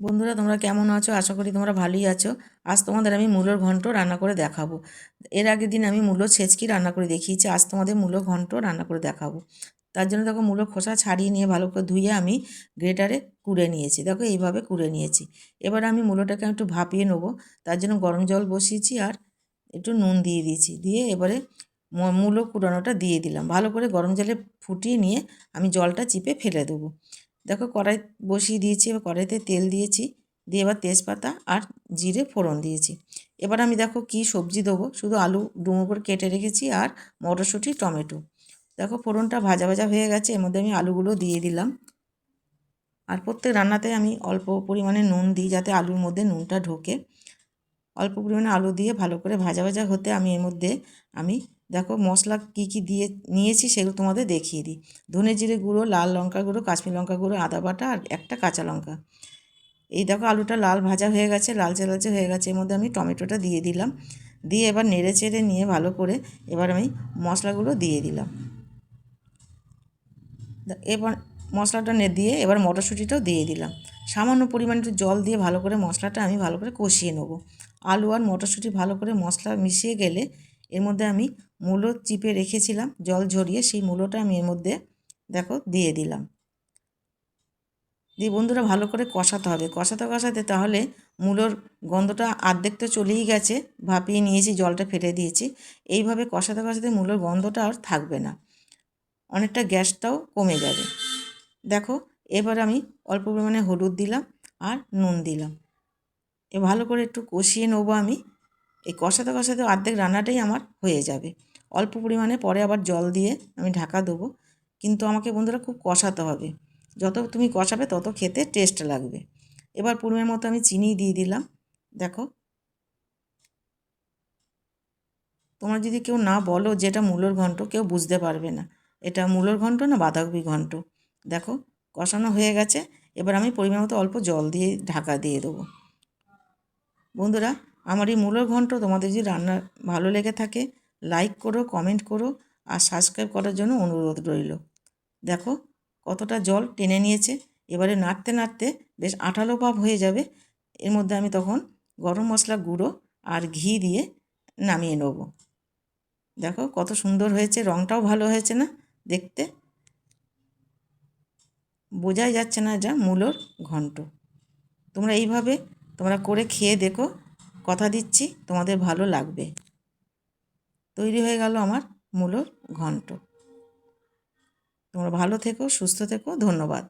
বন্ধুরা, তোমরা কেমন আছো? আশা করি তোমরা ভালোই আছো। আজ তোমাদের আমি মূলোর ঘন্ট রান্না করে দেখাবো। এর আগের দিন আমি মূলো ছেঁচকি রান্না করে দেখিয়েছি, আজ তোমাদের মূলো ঘন্ট রান্না করে দেখাবো। তার জন্য দেখো, মূলোর খোসা ছাড়িয়ে নিয়ে ভালো করে ধুয়ে আমি গ্রেটারে কুড়ে নিয়েছি। দেখো, এইভাবে কুড়ে নিয়েছি। এবার আমি মূলোটাকে একটু ভাপিয়ে নেবো। তার জন্য গরম জল বসিয়েছি আর একটু নুন দিয়ে দিয়েছি। দিয়ে এবারে মূলো কুড়ানোটা দিয়ে দিলাম। ভালো করে গরম জলে ফুটিয়ে নিয়ে আমি জলটা চিপে ফেলে দেবো। দেখো, কড়াই বসিয়ে দিয়েছি। এবার কড়াইতে তেল দিয়েছি, দিয়ে এবার তেজপাতা আর জিরে ফোড়ন দিয়েছি। এবার আমি দেখো কি সবজি দেবো, শুধু আলু ডুমো করে কেটে রেখেছি আর মটরশুঁটি, টমেটো। দেখো, ফোড়নটা ভাজা ভাজা হয়ে গেছে, এর মধ্যে আমি আলুগুলো দিয়ে দিলাম। আর প্রত্যেক রান্নাতে আমি অল্প পরিমাণে নুন দিই, যাতে আলুর মধ্যে নুনটা ঢোকে। অল্প পরিমাণে আলু দিয়ে ভালো করে ভাজা ভাজা হতে আমি এর মধ্যে দেখো মশলা কি কি দিয়ে নিয়েছি সেগুলো তোমাদের দেখিয়ে দিই। ধনে জিরে গুঁড়ো, লাল লঙ্কা গুঁড়ো, কাশ্মীর লঙ্কা গুঁড়ো, আদা বাটা আর একটা কাঁচা লঙ্কা। এই দেখো, আলুটা লাল ভাজা হয়ে গেছে, লালচে লালচে হয়ে গেছে। এর মধ্যে আমি টমেটোটা দিয়ে দিলাম। দিয়ে এবার নেড়ে চেড়ে নিয়ে ভালো করে এবার আমি মশলাগুলো দিয়ে দিলাম। এবার মশলাটা দিয়ে এবার মটরশুঁটিটাও দিয়ে দিলাম। সামান্য পরিমাণে একটু জল দিয়ে ভালো করে মশলাটা আমি ভালো করে কষিয়ে নেবো। আলু আর মটরশুঁটি ভালো করে মশলা মিশিয়ে গেলে এর মধ্যে আমি মূলো চিপে রেখেছিলাম জল ঝরিয়ে, সেই মূলোটা আমি এর মধ্যে দেখো দিয়ে দিলাম। দিয়ে বন্ধুরা ভালো করে কষাতে হবে, কষাতে কষাতে, তাহলে মূলোর গন্ধটা অর্ধেক তো চলেই গেছে, ভাপিয়ে নিয়েছি, জলটা ফেলে দিয়েছি। এইভাবে কষাতে কষাতে মূলোর গন্ধটা আর থাকবে না, অনেকটা গ্যাসটাও কমে যাবে। দেখো, এবার আমি অল্প পরিমাণে হলুদ দিলাম আর নুন দিলাম। ভালো করে একটু কষিয়ে নেবো আমি। এই কষাতে কষাতে অর্ধেক রান্নাটাই আমার হয়ে যাবে। অল্প পরিমাণে পরে আবার জল দিয়ে আমি ঢাকা দেবো। কিন্তু আমাকে বন্ধুরা খুব কষাতে হবে, যত তুমি কষাবে তত খেতে টেস্ট লাগবে। এবার পরিমাণ মতো আমি চিনি দিয়ে দিলাম। দেখো, তোমরা যদি কেউ না বলো যে এটা মূলোর ঘন্ট, কেউ বুঝতে পারবে না এটা মূলোর ঘন্ট না বাঁধাকপি ঘন্ট। দেখো, কষানো হয়ে গেছে। এবার আমি পরিমাণ মতো অল্প জল দিয়ে ঢাকা দিয়ে দেবো। বন্ধুরা, আমার এই মূলোর ঘন্ট তোমাদের যদি রান্না ভালো লেগে থাকে, লাইক করো, কমেন্ট করো আর সাবস্ক্রাইব করার জন্য অনুরোধ রইল। দেখো, কতটা জল টেনে নিয়েছে। এবারে নাড়তে নাড়তে বেশ আঠালো ভাব হয়ে যাবে। এর মধ্যে আমি তখন গরম মশলা গুঁড়ো আর ঘি দিয়ে নামিয়ে নেব। দেখো কত সুন্দর হয়েছে, রঙটাও ভালো হয়েছে না দেখতে? বোঝাই যাচ্ছে না এটা মূলোর ঘন্ট। তোমরা এইভাবে তোমরা করে খেয়ে দেখো, কথা দিচ্ছি তোমাদের ভালো লাগবে। তৈরি হয়ে গেল আমার মূলোর ঘন্ট। তোমরা ভালো থেকো, সুস্থ থেকো, ধন্যবাদ।